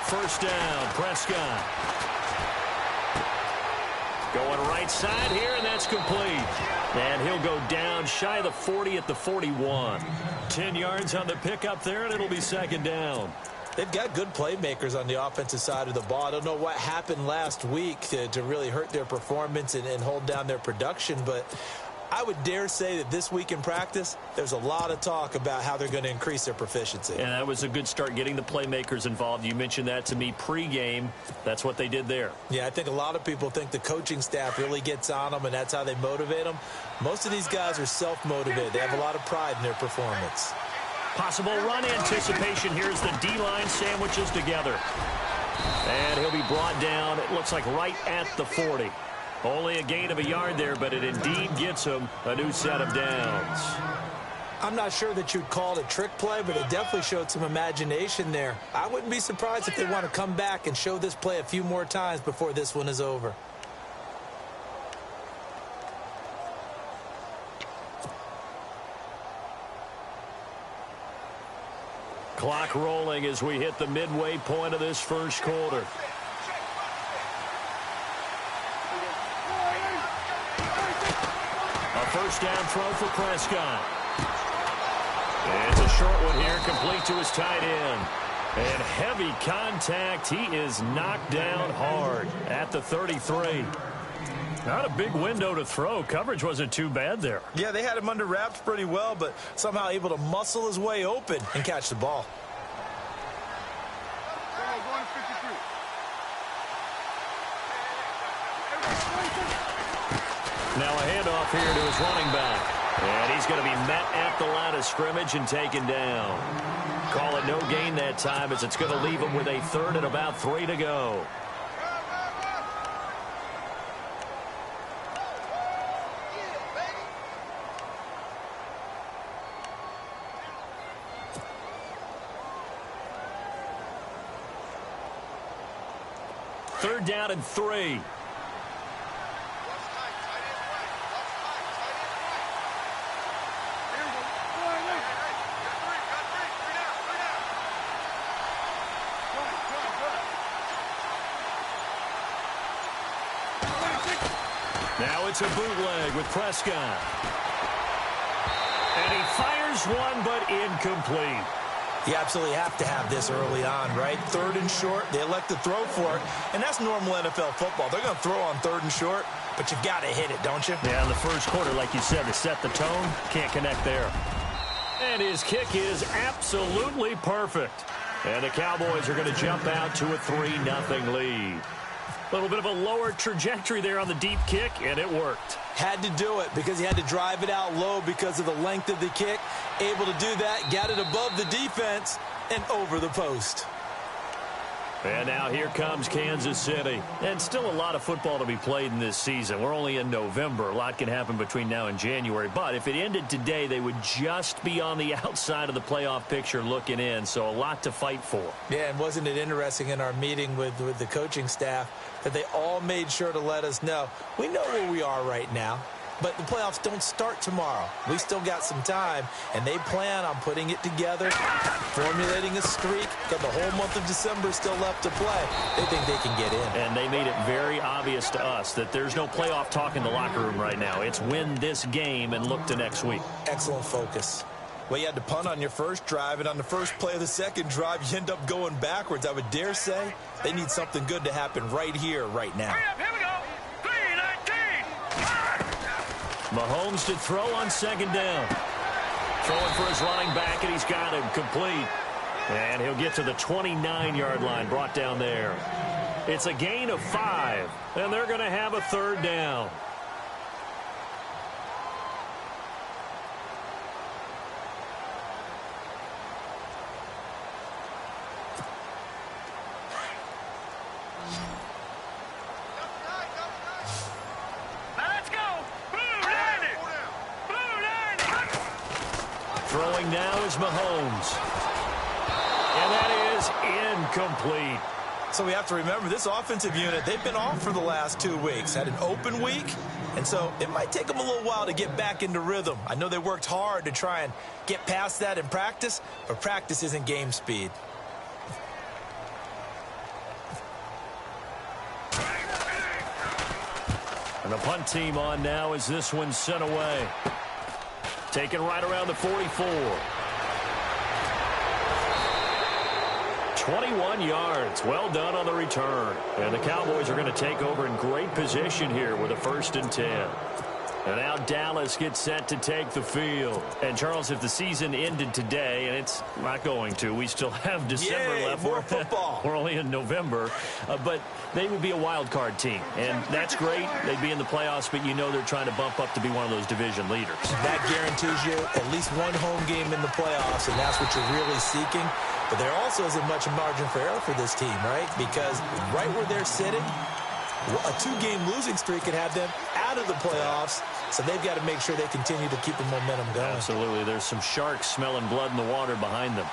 first down. Prescott. Going right side here, and that's complete. And he'll go down shy of the 40 at the 41. 10 yards on the pickup there, and it'll be second down. They've got good playmakers on the offensive side of the ball. I don't know what happened last week to really hurt their performance and hold down their production, but I would dare say that this week in practice, there's a lot of talk about how they're going to increase their proficiency. And that was a good start, getting the playmakers involved. You mentioned that to me pregame. That's what they did there. Yeah, I think a lot of people think the coaching staff really gets on them, and that's how they motivate them. Most of these guys are self-motivated. They have a lot of pride in their performance. Possible run anticipation. Here's the D-line sandwiches together. And he'll be brought down, it looks like right at the 40. Only a gain of a yard there, but it indeed gets him a new set of downs. I'm not sure that you'd call it a trick play, but it definitely showed some imagination there. I wouldn't be surprised if they want to come back and show this play a few more times before this one is over. Clock rolling as we hit the midway point of this first quarter. First down throw for Prescott. It's a short one here, complete to his tight end. And heavy contact. He is knocked down hard at the 33. Not a big window to throw. Coverage wasn't too bad there. Yeah, they had him under wraps pretty well, but somehow able to muscle his way open and catch the ball. Now a handoff here to his running back. And he's going to be met at the line of scrimmage and taken down. Call it no gain that time, as it's going to leave him with a third and about 3 to go. Third down and 3. Now it's a bootleg with Prescott. And he fires one, but incomplete. You absolutely have to have this early on, right? Third and short, they elect to throw for it, and that's normal NFL football. They're going to throw on third and short, but you've got to hit it, don't you? Yeah, in the first quarter, like you said, to set the tone, can't connect there. And his kick is absolutely perfect. And the Cowboys are going to jump out to a 3-0 lead. A little bit of a lower trajectory there on the deep kick, and it worked. Had to do it because he had to drive it out low because of the length of the kick. Able to do that, got it above the defense, and over the post. And now here comes Kansas City. And still a lot of football to be played in this season. We're only in November. A lot can happen between now and January. But if it ended today, they would just be on the outside of the playoff picture looking in. So a lot to fight for. Yeah, and wasn't it interesting in our meeting with the coaching staff that they all made sure to let us know, we know where we are right now, but the playoffs don't start tomorrow. We still got some time, and they plan on putting it together, formulating a streak, got the whole month of December still left to play. They think they can get in. And they made it very obvious to us that there's no playoff talk in the locker room right now. It's win this game and look to next week. Excellent focus. Well, you had to punt on your first drive, and on the first play of the second drive, you end up going backwards. I would dare say they need something good to happen right here, right now. Here we go. 3-19. Mahomes to throw on second down. Throwing for his running back, and he's got him complete. And he'll get to the 29-yard line, brought down there. It's a gain of 5, and they're going to have a third down. Throwing now is Mahomes. And that is incomplete. So we have to remember, this offensive unit, they've been off for the last 2 weeks. Had an open week, and so it might take them a little while to get back into rhythm. I know they worked hard to try and get past that in practice, but practice isn't game speed. the punt team on now as this one's sent away. Taken right around the 44. 21 yards. Well done on the return. And the Cowboys are going to take over in great position here with a 1st and 10. And now Dallas gets set to take the field. And, Charles, if the season ended today, and it's not going to, we still have December left. More football. We're only in November. But they would be a wild card team. And that's great. They'd be in the playoffs, but you know they're trying to bump up to be one of those division leaders. That guarantees you at least one home game in the playoffs, and that's what you're really seeking. But there also isn't much margin for error for this team, right? Because right where they're sitting, a 2-game losing streak could have them out of the playoffs. So they've got to make sure they continue to keep the momentum going. Absolutely. There's some sharks smelling blood in the water behind them.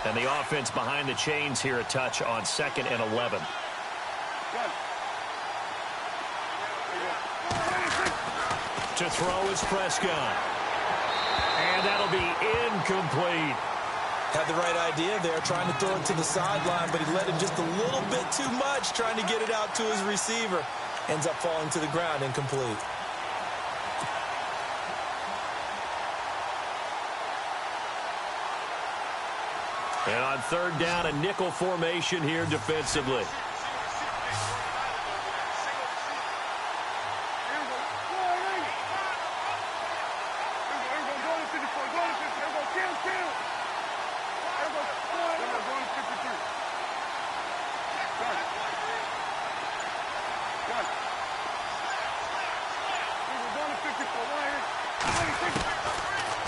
And the offense behind the chains here a touch on 2nd and 11. To throw is Prescott. And that'll be incomplete. Had the right idea there, trying to throw it to the sideline, but he let it just a little bit too much, trying to get it out to his receiver. Ends up falling to the ground, incomplete. And on 3rd down, a nickel formation here defensively.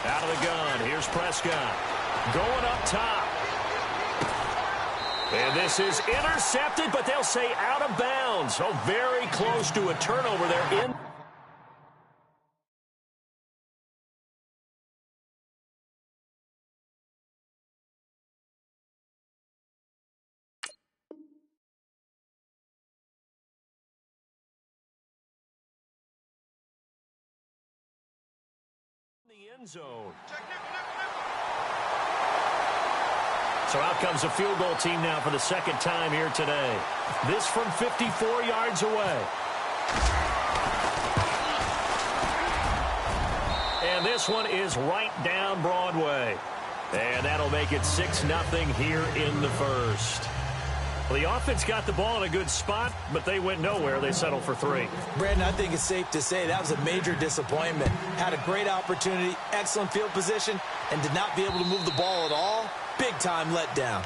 Out of the gun, here's Prescott. Going up top. And this is intercepted, but they'll say out of bounds. So very close to a turnover there in the end zone. So out comes a field goal team now for the 2nd time here today. This from 54 yards away. And this one is right down Broadway. And that'll make it 6-0 here in the 1st. Well, the offense got the ball in a good spot, but they went nowhere. They settled for 3. Brandon, I think it's safe to say that was a major disappointment. Had a great opportunity, excellent field position, and did not be able to move the ball at all. Big-time letdown.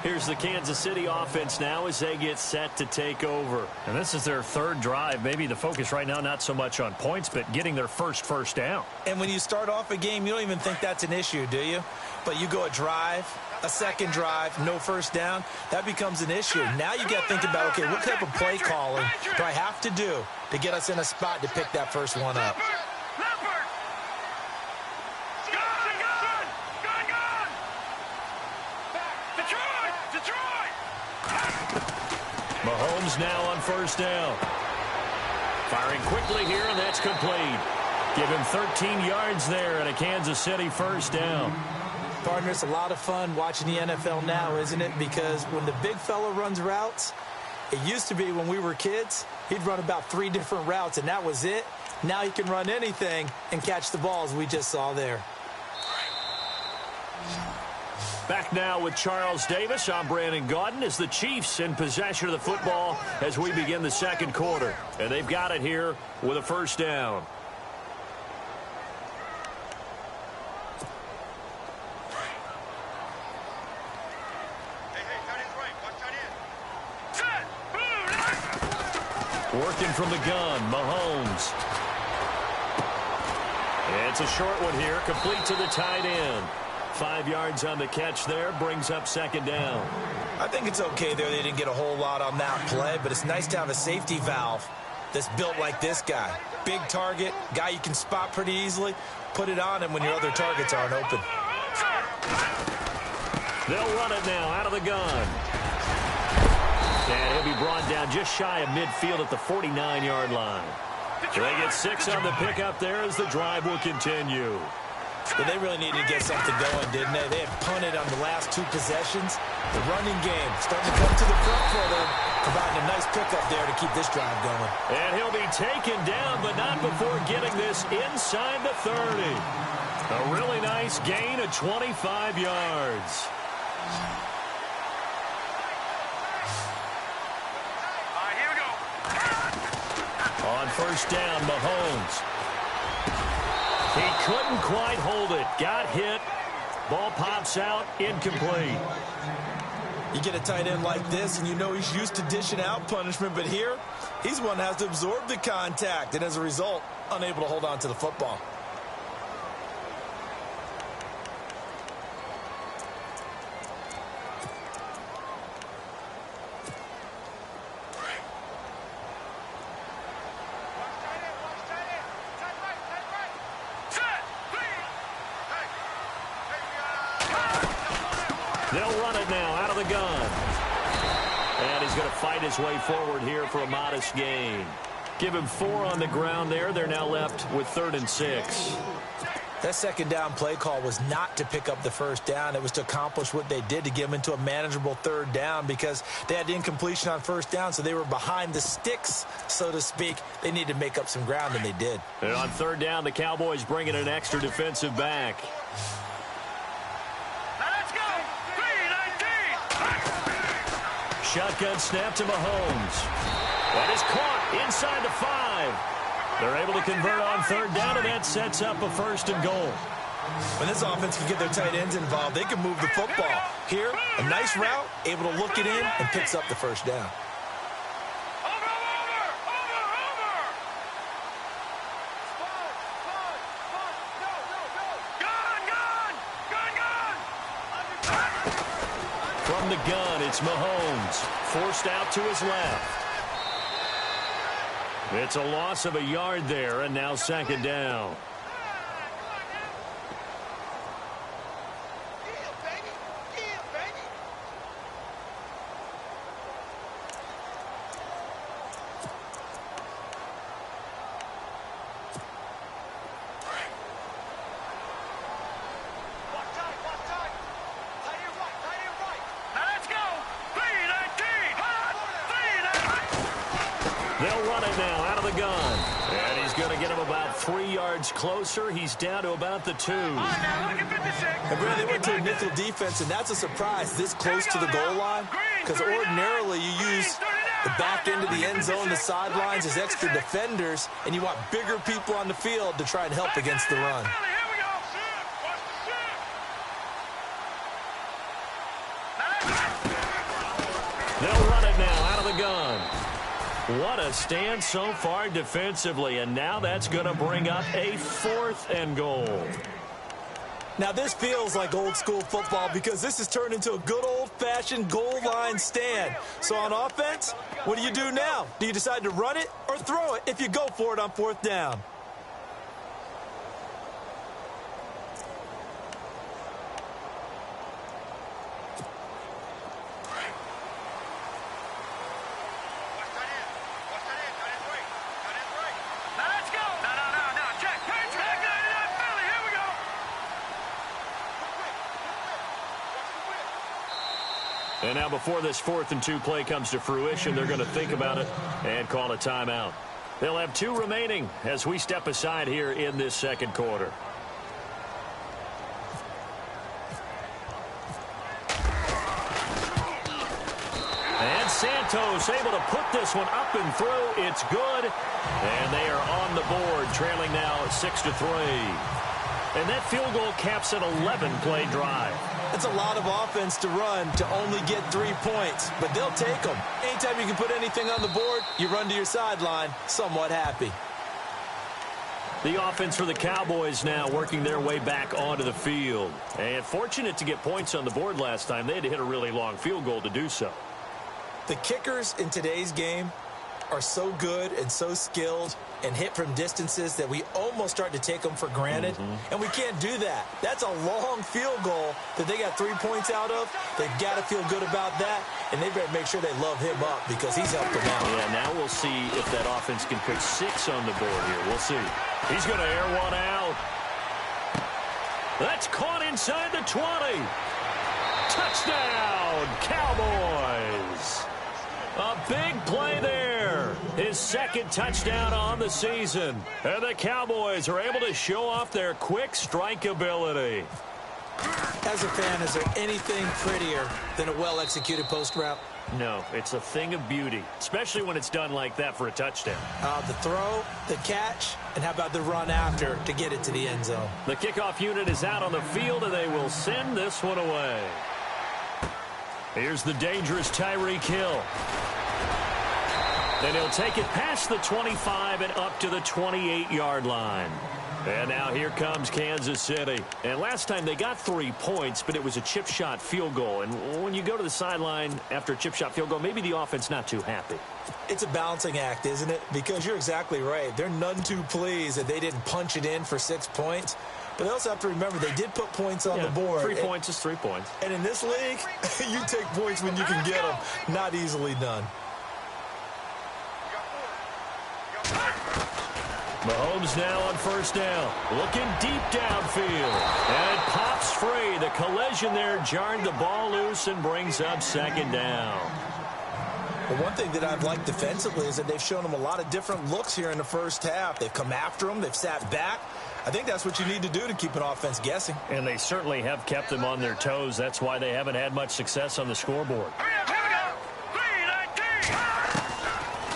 Here's the Kansas City offense now as they get set to take over. And this is their 3rd drive. Maybe the focus right now not so much on points, but getting their first down. And when you start off a game, you don't even think that's an issue, do you? But you go a drive, a 2nd drive, no 1st down, that becomes an issue. Now you got to think about, okay, what type of play calling do I have to do to get us in a spot to pick that first one up? Mahomes now on 1st down. Firing quickly here, and that's complete. Give him 13 yards there and a Kansas City 1st down. Partner, it's a lot of fun watching the NFL now, isn't it? Because when the big fella runs routes, it used to be when we were kids, he'd run about 3 different routes, and that was it. Now he can run anything and catch the balls we just saw there. Back now with Charles Davis. I'm Brandon Gaudin as the Chiefs in possession of the football as we begin the 2nd quarter. And they've got it here with a 1st down. Working from the gun, Mahomes. It's a short one here, complete to the tight end. 5 yards on the catch there, brings up 2nd down. I think it's okay there. They didn't get a whole lot on that play, but it's nice to have a safety valve that's built like this guy. Big target, guy you can spot pretty easily. Put it on him when your other targets aren't open. They'll run it now out of the gun. And he'll be brought down just shy of midfield at the 49-yard line. They get 6 on the pickup there as the drive will continue. But they really needed to get something going, didn't they? They had punted on the last 2 possessions. The running game starting to come to the front for them, providing a nice pickup there to keep this drive going. And he'll be taken down, but not before getting this inside the 30. A really nice gain of 25 yards. On first down, Mahomes. He couldn't quite hold it. Got hit. Ball pops out, incomplete. You get a tight end like this, and you know he's used to dishing out punishment, but here, he's the one that has to absorb the contact, and as a result, unable to hold on to the football. They'll run it now out of the gun. And he's going to fight his way forward here for a modest gain. Give him 4 on the ground there. They're now left with 3rd and 6. That second down play call was not to pick up the first down. It was to accomplish what they did, to get them into a manageable 3rd down, because they had incompletion on first down, so they were behind the sticks, so to speak. They needed to make up some ground, and they did. And on 3rd down, the Cowboys bring in an extra defensive back. Shotgun snap to Mahomes. That is caught inside the 5. They're able to convert on 3rd down, and that sets up a 1st and goal. When this offense can get their tight ends involved, they can move the football. Here, a nice route, able to look it in, and picks up the 1st down. From the gun, it's Mahomes. Forced out to his left. It's a loss of a yard there, and now 2nd down. They'll run it now out of the gun. And he's going to get him about 3 yards closer. He's down to about the 2. And Brad, they went to a nickel defense, and that's a surprise this close to the goal line, because ordinarily you use the back end of the end zone, the sidelines as extra defenders, and you want bigger people on the field to try and help against the run. They'll run it now out of the gun. What a stand so far defensively, and now that's going to bring up a 4th and goal. Now this feels like old school football, because this has turned into a good old-fashioned goal line stand. So on offense, what do you do now? Do you decide to run it or throw it if you go for it on 4th down? And now before this 4th and 2 play comes to fruition, they're going to think about it and call a timeout. They'll have 2 remaining as we step aside here in this 2nd quarter. And Santos able to put this one up and through. It's good. And they are on the board, trailing now 6-3. And that field goal caps an 11-play drive. It's a lot of offense to run to only get 3 points, but they'll take them. Anytime you can put anything on the board, you run to your sideline, somewhat happy. The offense for the Cowboys now working their way back onto the field. And fortunate to get points on the board last time. They had to hit a really long field goal to do so. The kickers in today's game are so good and so skilled and hit from distances that we almost start to take them for granted. And we can't do that. That's a long field goal that they got 3 points out of. They've got to feel good about that, and they better make sure they love him up because he's helped them out. Yeah, now we'll see if that offense can put 6 on the board here. We'll see. He's going to air one out. That's caught inside the 20. Touchdown, Cowboys. A big play there. His second touchdown on the season. And the Cowboys are able to show off their quick strike ability. As a fan, is there anything prettier than a well-executed post route? No, it's a thing of beauty, especially when it's done like that for a touchdown. The throw, the catch, and how about the run after to get it to the end zone? The kickoff unit is out on the field, and they will send this one away. Here's the dangerous Tyreek Hill. And he'll take it past the 25 and up to the 28-yard line. And now here comes Kansas City. And last time they got 3 points, but it was a chip shot field goal. And when you go to the sideline after a chip shot field goal, maybe the offense not too happy. It's a balancing act, isn't it? Because you're exactly right. They're none too pleased that they didn't punch it in for 6 points. But they also have to remember they did put points on the board. 3 points is 3 points. And in this league, you take points when you can get them. Not easily done. Mahomes now on first down. Looking deep downfield. And it pops free. The collision there jarred the ball loose and brings up second down. Well, one thing that I've liked defensively is that they've shown them a lot of different looks here in the first half. They've come after them. They've sat back. I think that's what you need to do to keep an offense guessing. And they certainly have kept them on their toes. That's why they haven't had much success on the scoreboard.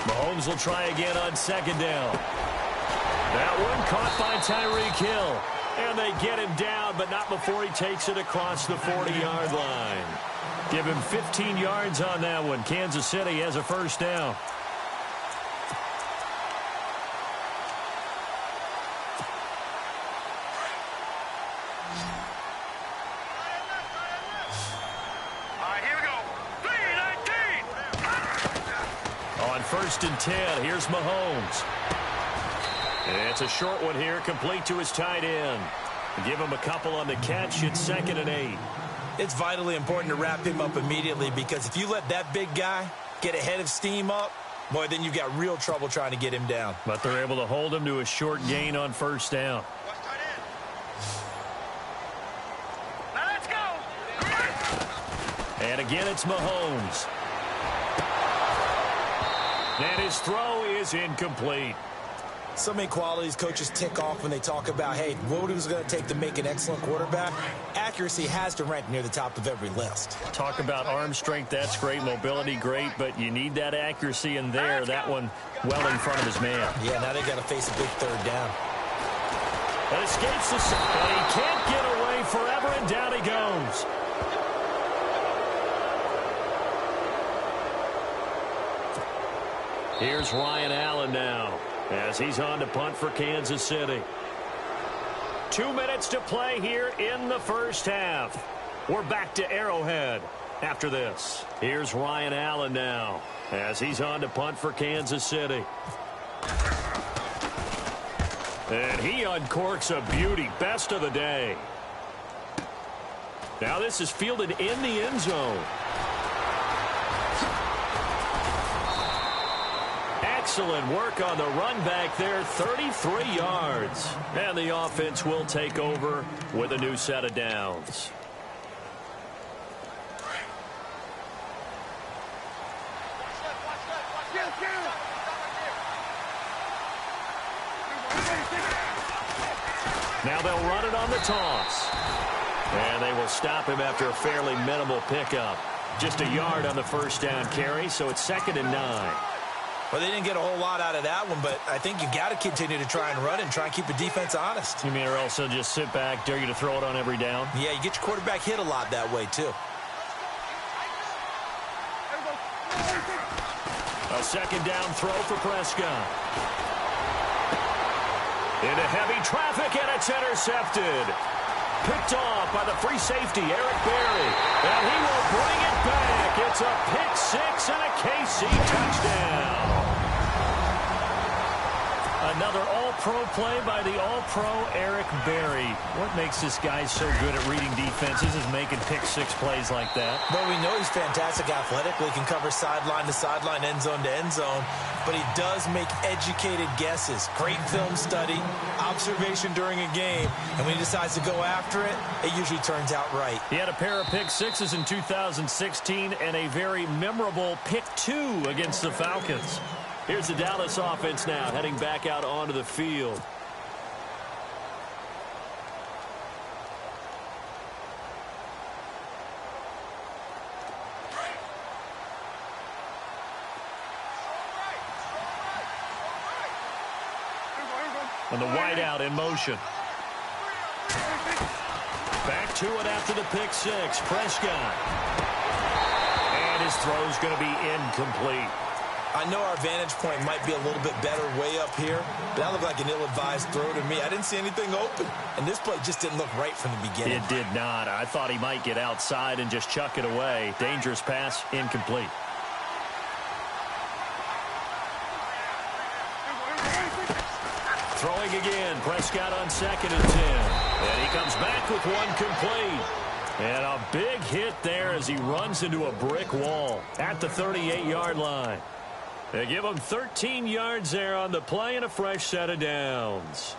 Mahomes will try again on second down. That one caught by Tyreek Hill. And they get him down, but not before he takes it across the 40-yard line. Give him 15 yards on that one. Kansas City has a first down. On first and 10, here's Mahomes. And it's a short one here, complete to his tight end. Give him a couple on the catch. It's 2nd and 8. It's vitally important to wrap him up immediately because if you let that big guy get ahead of steam up, boy, then you've got real trouble trying to get him down. But they're able to hold him to a short gain on first down. Now let's go. And again, it's Mahomes. And his throw is incomplete. So many qualities coaches tick off when they talk about, hey, what it was going to take to make an excellent quarterback. Accuracy has to rank near the top of every list. Talk about arm strength, that's great. Mobility, great. But you need that accuracy in there. That one well in front of his man. Yeah, now they got to face a big third down. And escapes the side. He can't get away forever, and down he goes. Here's Ryan Allen now, as he's on to punt for Kansas City. 2 minutes to play here in the first half. We're back to Arrowhead after this. Here's Ryan Allen now, as he's on to punt for Kansas City. And he uncorks a beauty, best of the day. Now this is fielded in the end zone. Excellent work on the run back there, 33 yards. And the offense will take over with a new set of downs. Now they'll run it on the toss. And they will stop him after a fairly minimal pickup. Just a yard on the first down carry, so it's 2nd and 9. Well, they didn't get a whole lot out of that one, but I think you got to continue to try and run it and try and keep the defense honest. You mean or else they'll just sit back, dare you to throw it on every down? Yeah, you get your quarterback hit a lot that way, too. A second down throw for Prescott. Into heavy traffic, and it's intercepted. Picked off by the free safety, Eric Berry. And he will bring it back. It's a pick six and a KC touchdown. A Another all-pro play by the all-pro Eric Berry. What makes this guy so good at reading defenses is making pick-six plays like that. Well, we know he's fantastic athletically, can cover sideline to sideline, end zone to end zone, but he does make educated guesses. Great film study, observation during a game, and when he decides to go after it, it usually turns out right. He had a pair of pick-sixes in 2016 and a very memorable pick-two against the Falcons. Here's the Dallas offense now, heading back out onto the field. And the wideout in motion. Back to it after the pick six. Prescott. And his throw's going to be incomplete. I know our vantage point might be a little bit better way up here, but that looked like an ill-advised throw to me. I didn't see anything open, and this play just didn't look right from the beginning. It did not. I thought he might get outside and just chuck it away. Dangerous pass, incomplete. Throwing again. Prescott on 2nd and 10. And he comes back with one complete. And a big hit there as he runs into a brick wall at the 38-yard line. They give him 13 yards there on the play and a fresh set of downs.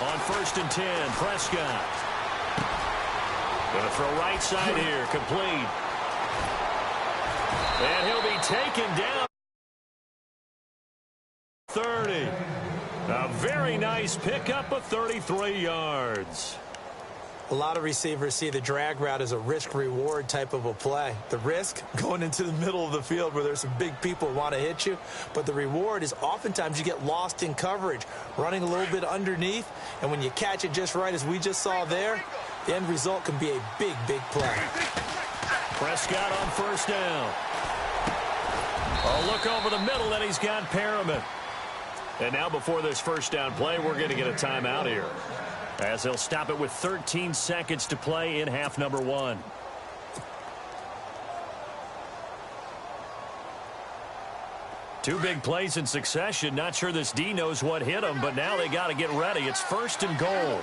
On 1st and 10, Prescott. Going to throw right side here, complete. And he'll be taken down. 30. A very nice pickup of 33 yards. A lot of receivers see the drag route as a risk-reward type of a play. The risk, going into the middle of the field where there's some big people who want to hit you. But the reward is oftentimes you get lost in coverage, running a little bit underneath. And when you catch it just right, as we just saw there, the end result can be a big, big play. Prescott on 1st down. A look over the middle, and he's got Perriman. And now before this 1st down play, we're going to get a timeout here, as he'll stop it with 13 seconds to play in half number 1. Two big plays in succession. Not sure this D knows what hit him, but now they got to get ready. It's 1st and goal.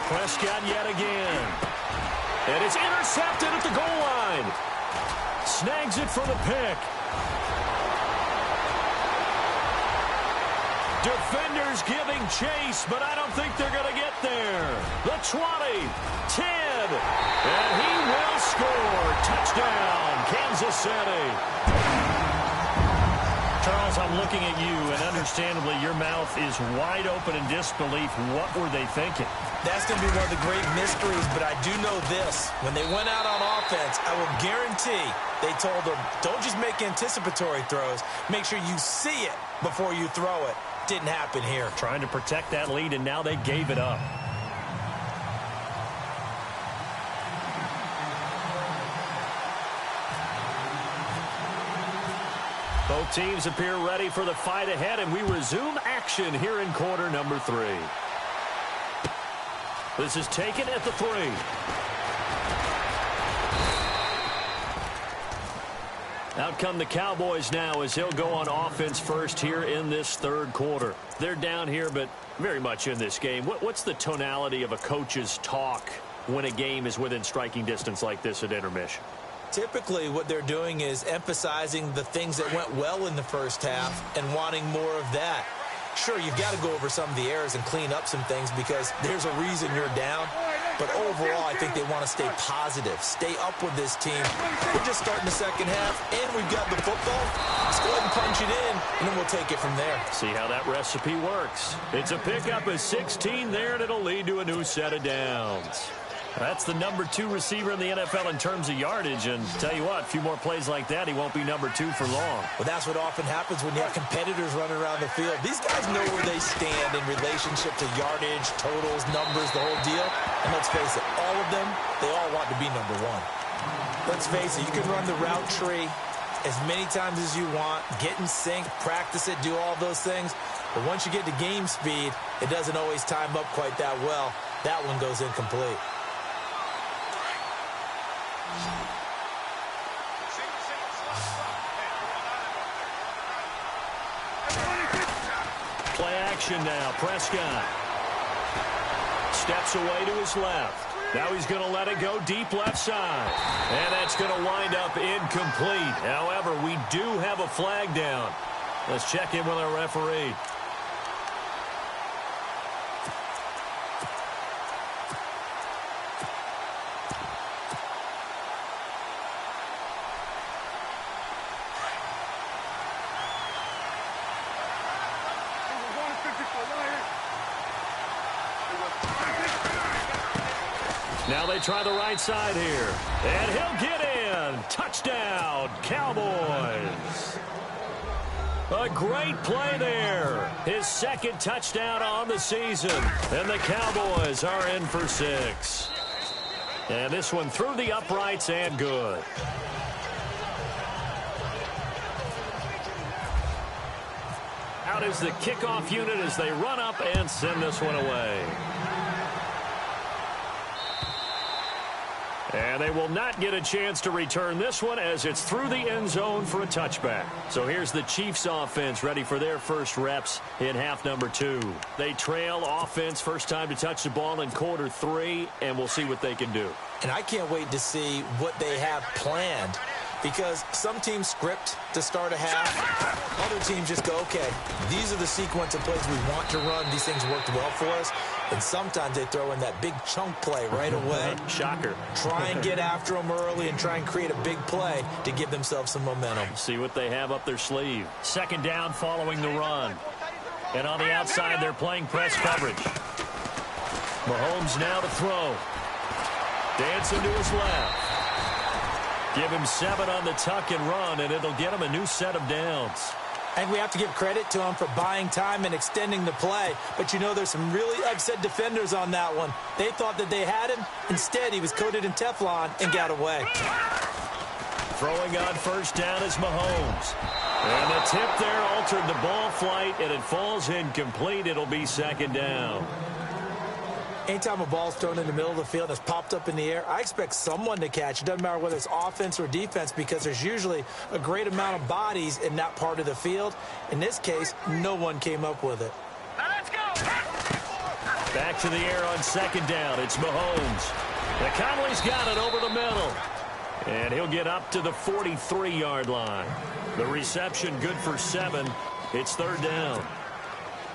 Prescott yet again. And it's intercepted at the goal line. Snags it for the pick. Defenders giving chase, but I don't think they're going to get there. The 20, 10, and he will score. Touchdown, Kansas City. Charles, I'm looking at you, and understandably, your mouth is wide open in disbelief. What were they thinking? That's going to be one of the great mysteries, but I do know this. When they went out on offense, I will guarantee they told them, don't just make anticipatory throws. Make sure you see it before you throw it. Didn't happen here. Trying to protect that lead, and now they gave it up. Both teams appear ready for the fight ahead, and we resume action here in quarter number 3. This is taken at the 3. Out come the Cowboys now as he'll go on offense first here in this 3rd quarter. They're down here, but very much in this game. What's the tonality of a coach's talk when a game is within striking distance like this at intermission? Typically, what they're doing is emphasizing the things that went well in the first half and wanting more of that. Sure, you've got to go over some of the errors and clean up some things because there's a reason you're down. But overall, I think they want to stay positive, stay up with this team. We're just starting the second half, and we've got the football. Let's go ahead and punch it in, and then we'll take it from there. See how that recipe works. It's a pickup of 16 there, and it'll lead to a new set of downs. That's the number 2 receiver in the NFL in terms of yardage, and tell you what, a few more plays like that, he won't be number 2 for long. Well, that's what often happens when you have competitors running around the field. These guys know where they stand in relationship to yardage, totals, numbers, the whole deal. And let's face it, all of them, they all want to be number 1. Let's face it, you can run the route tree, as many times as you want, get in sync, practice it, do all those things. But once you get to game speed, it doesn't always time up quite that well. That one goes incomplete. Play action now. Prescott steps away to his left. Now he's going to let it go deep left side. And that's going to wind up incomplete. However, we do have a flag down. Let's check in with our referee. Now they try the right side here. And he'll get in. Touchdown, Cowboys. A great play there. His second touchdown on the season. And the Cowboys are in for 6. And this one through the uprights and good. Out is the kickoff unit as they run up and send this one away. And they will not get a chance to return this one as it's through the end zone for a touchback. So here's the Chiefs offense ready for their first reps in half number 2. They trail offense, first time to touch the ball in quarter 3, and we'll see what they can do. And I can't wait to see what they have planned, because some teams script to start a half. Other teams just go, okay, these are the sequence of plays we want to run. These things worked well for us. And sometimes they throw in that big chunk play right away. Shocker. Try and get after them early and try and create a big play to give themselves some momentum. See what they have up their sleeve. Second down following the run. And on the outside, they're playing press coverage. Mahomes now to throw. Dancing to his left. Give him 7 on the tuck and run, and it'll get him a new set of downs. And we have to give credit to him for buying time and extending the play. But, you know, there's some really upset defenders on that one. They thought that they had him. Instead, he was coated in Teflon and got away. Throwing on first down is Mahomes. And the tip there altered the ball flight, and it falls incomplete. It'll be second down. Anytime a ball's thrown in the middle of the field and it's popped up in the air, I expect someone to catch. It doesn't matter whether it's offense or defense, because there's usually a great amount of bodies in that part of the field. In this case, no one came up with it. Now let's go. Back to the air on second down. It's Mahomes. And Conley's got it over the middle. And he'll get up to the 43-yard line. The reception good for 7. It's third down.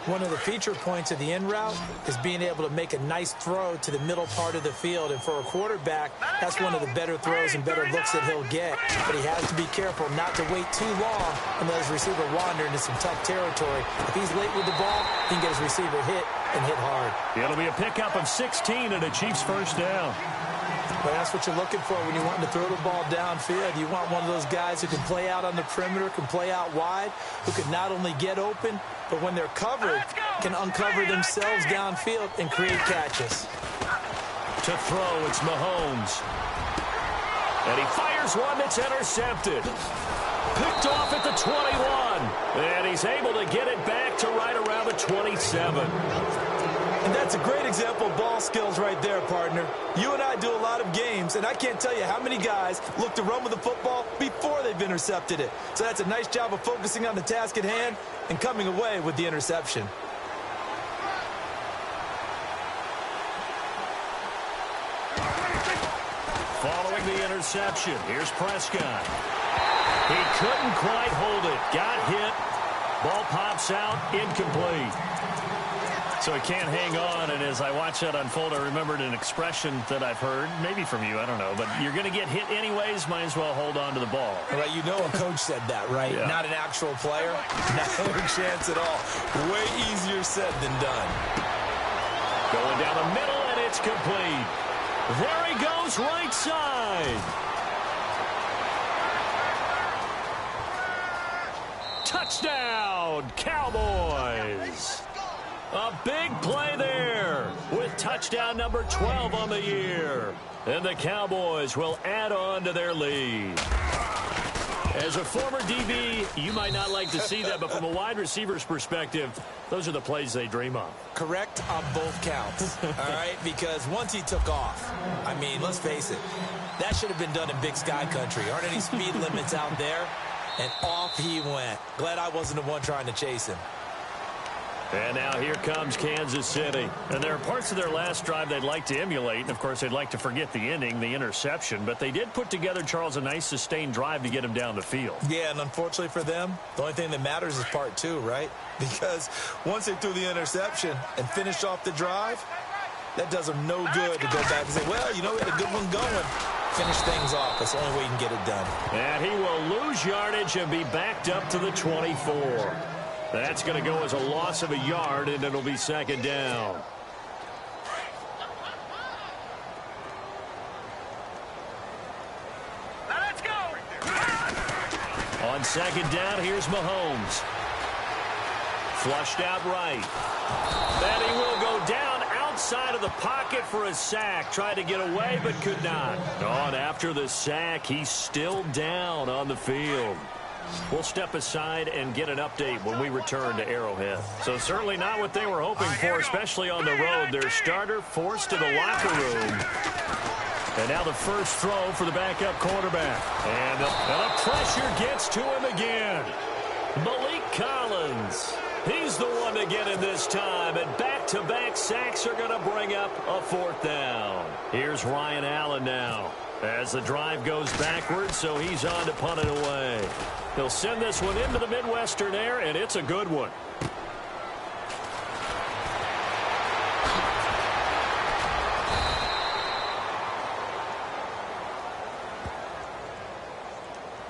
One of the feature points of the in route is being able to make a nice throw to the middle part of the field. And for a quarterback, that's one of the better throws and better looks that he'll get. But he has to be careful not to wait too long and let his receiver wander into some tough territory. If he's late with the ball, he can get his receiver hit and hit hard. It'll be a pickup of 16 and a Chiefs first down. But that's what you're looking for when you're wanting to throw the ball downfield. You want one of those guys who can play out on the perimeter, can play out wide, who can not only get open, but when they're covered, can uncover themselves downfield and create catches. To throw, it's Mahomes. And he fires one that's intercepted. Picked off at the 21. And he's able to get it back to right around the 27. And that's a great example of ball skills right there, partner. You and I do a lot of games, and I can't tell you how many guys look to run with the football before they've intercepted it. So that's a nice job of focusing on the task at hand and coming away with the interception. Following the interception, here's Prescott. He couldn't quite hold it. Got hit. Ball pops out, incomplete. So he can't hang on, and as I watch that unfold, I remembered an expression that I've heard, maybe from you, I don't know, but you're going to get hit anyways, might as well hold on to the ball. Right, you know a coach said that, right? Yeah. Not an actual player. No chance at all. Way easier said than done. Going down the middle, and it's complete. There he goes, right side. Touchdown, Cowboys. A big play there with touchdown number 12 on the year. And the Cowboys will add on to their lead. As a former DB, you might not like to see that, but from a wide receiver's perspective, those are the plays they dream of. Correct on both counts, all right? Because once he took off, I mean, let's face it, that should have been done in Big Sky country. Aren't any speed limits out there? And off he went. Glad I wasn't the one trying to chase him. And now here comes Kansas City. And there are parts of their last drive they'd like to emulate. And, of course, they'd like to forget the ending, the interception. But they did put together, Charles, a nice sustained drive to get him down the field. Yeah, and unfortunately for them, the only thing that matters is part two, right? Because once they threw the interception and finished off the drive, that does them no good to go back and say, well, you know, we had a good one going. Finish things off. That's the only way you can get it done. And he will lose yardage and be backed up to the 24. That's going to go as a loss of a yard, and it'll be second down. Let's go. On second down, here's Mahomes. Flushed out right. And he will go down outside of the pocket for a sack. Tried to get away, but could not. On after the sack, he's still down on the field. We'll step aside and get an update when we return to Arrowhead. So certainly not what they were hoping for, especially on the road. Their starter forced to the locker room. And now the first throw for the backup quarterback. And the pressure gets to him again. Malik Collins. He's the one to get in this time. And back-to-back sacks are going to bring up a fourth down. Here's Ryan Allen now. As the drive goes backwards, so he's on to punt it away. He'll send this one into the Midwestern air, and it's a good one.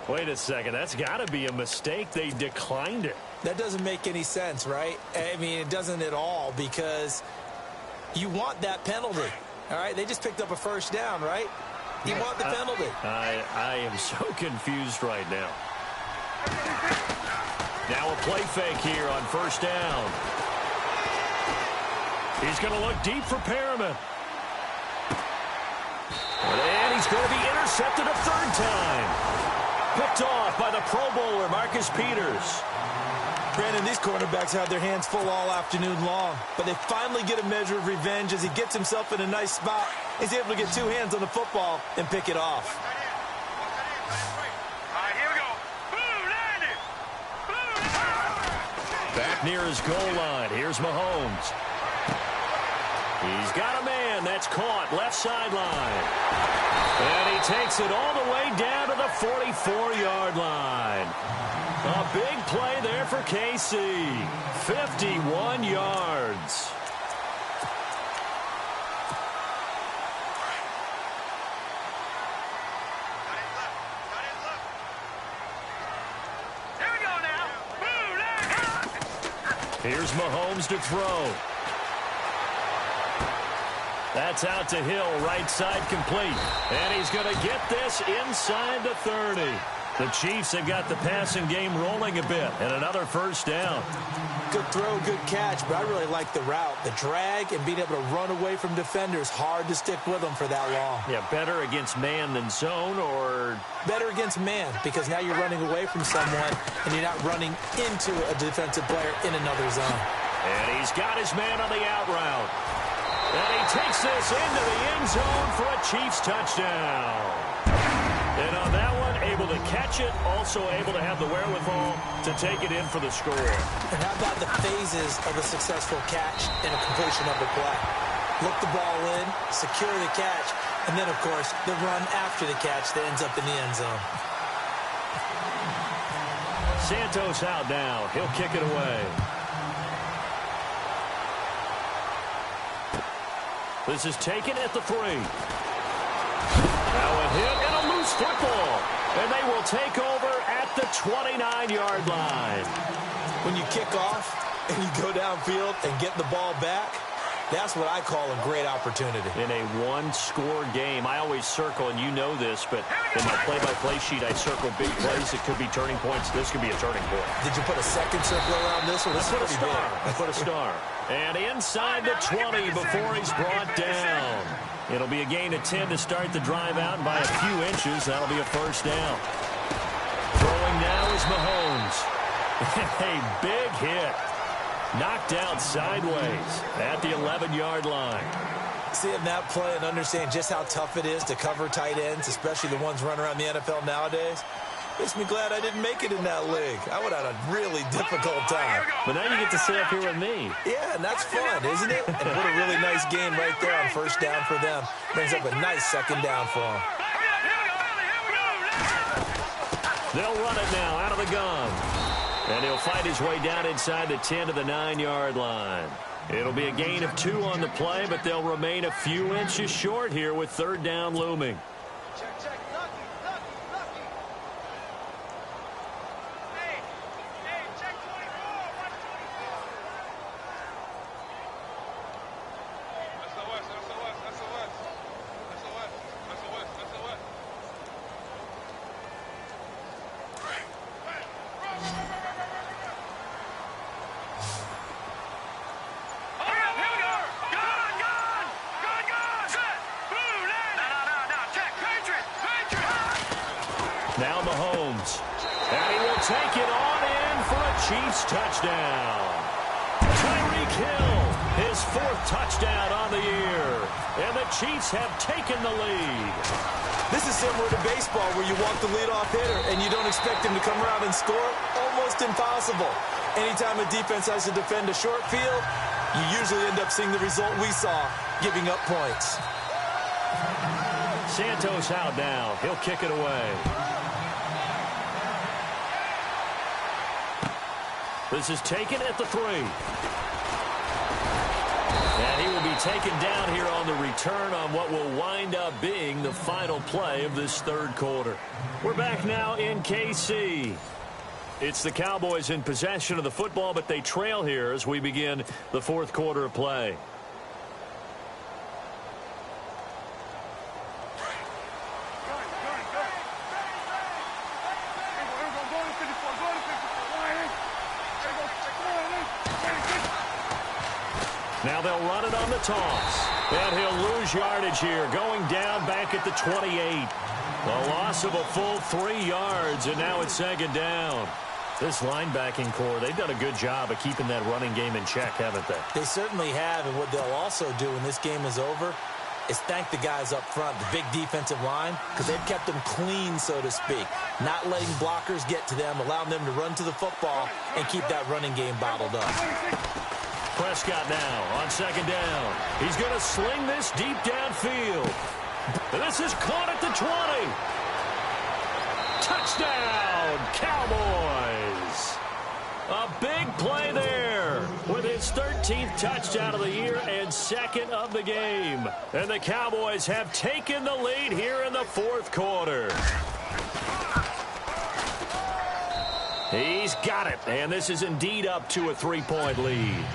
Wait a second. That's got to be a mistake. They declined it. That doesn't make any sense, right? I mean, it doesn't at all, because you want that penalty. All right, they just picked up a first down, right? You want the penalty. I am so confused right now. Now a play fake here on first down. He's going to look deep for Perriman. And he's going to be intercepted a third time. Picked off by the Pro Bowler, Marcus Peters. Brandon, these cornerbacks have their hands full all afternoon long, but they finally get a measure of revenge as he gets himself in a nice spot. He's able to get two hands on the football and pick it off. All right, here we go. Boom, landed. Back near his goal line. Here's Mahomes. He's got a man that's caught left sideline. And he takes it all the way down to the 44-yard line. A big play there for KC. 51 yards. Here we go now. Boom, landed. Here's Mahomes to throw. That's out to Hill, right side complete. And he's going to get this inside the 30. The Chiefs have got the passing game rolling a bit. And another first down. Good throw, good catch, but I really like the route. The drag and being able to run away from defenders. Hard to stick with them for that long. Yeah, better against man than zone, or... Better against man, because now you're running away from someone and you're not running into a defensive player in another zone. And he's got his man on the out route. And he takes this into the end zone for a Chiefs touchdown. And on that one, able to catch it, also able to have the wherewithal to take it in for the score. And how about the phases of a successful catch and a completion of the play? Look the ball in, secure the catch, and then, of course, the run after the catch that ends up in the end zone. Santos out now. He'll kick it away. This is taken at the 3. Now a hit and a loose football. And they will take over at the 29-yard line. When you kick off and you go downfield and get the ball back, that's what I call a great opportunity. In a one-score game, I always circle, and you know this, but in my play-by-play sheet, I circle big plays. It could be turning points. This could be a turning point. Did you put a second circle around this one? I put a star. I put a star. And inside the 20 before he's brought down. It'll be a gain of 10 to start the drive out, and by a few inches, that'll be a first down. Throwing is Mahomes. A big hit. Knocked out sideways at the 11-yard line. Seeing that play and understand just how tough it is to cover tight ends, especially the ones running around the NFL nowadays, makes me glad I didn't make it in that league. I would have had a really difficult time. But now you get to sit up here with me. Yeah, and that's fun, isn't it? And what a really nice game right there on first down for them. Brings up a nice second down for them. They'll run it now out of the gun. And he'll fight his way down inside the 10 to the 9-yard line. It'll be a gain of 2 on the play, but they'll remain a few inches short here with third down looming. Now Mahomes. And he will take it on in for a Chiefs touchdown. Tyreek Hill, his 4th touchdown on the year. And the Chiefs have taken the lead. This is similar to baseball where you walk the leadoff hitter and you don't expect him to come around and score. Almost impossible. Anytime a defense has to defend a short field, you usually end up seeing the result we saw, giving up points. Santos out now. He'll kick it away. This is taken at the 3. And he will be taken down here on the return on what will wind up being the final play of this third quarter. We're back now in KC. It's the Cowboys in possession of the football, but they trail here as we begin the fourth quarter of play. Now they'll run it on the toss. And he'll lose yardage here, going down back at the 28. A loss of a full 3 yards, and now it's second down. This linebacking core, they've done a good job of keeping that running game in check, haven't they? They certainly have, and what they'll also do when this game is over is thank the guys up front, the big defensive line, because they've kept them clean, so to speak. Not letting blockers get to them, allowing them to run to the football and keep that running game bottled up. Prescott now on second down. He's going to sling this deep downfield. And this is caught at the 20. Touchdown, Cowboys. A big play there with his 13th touchdown of the year and second of the game. And the Cowboys have taken the lead here in the fourth quarter. He's got it, and this is indeed up to a 3-point lead.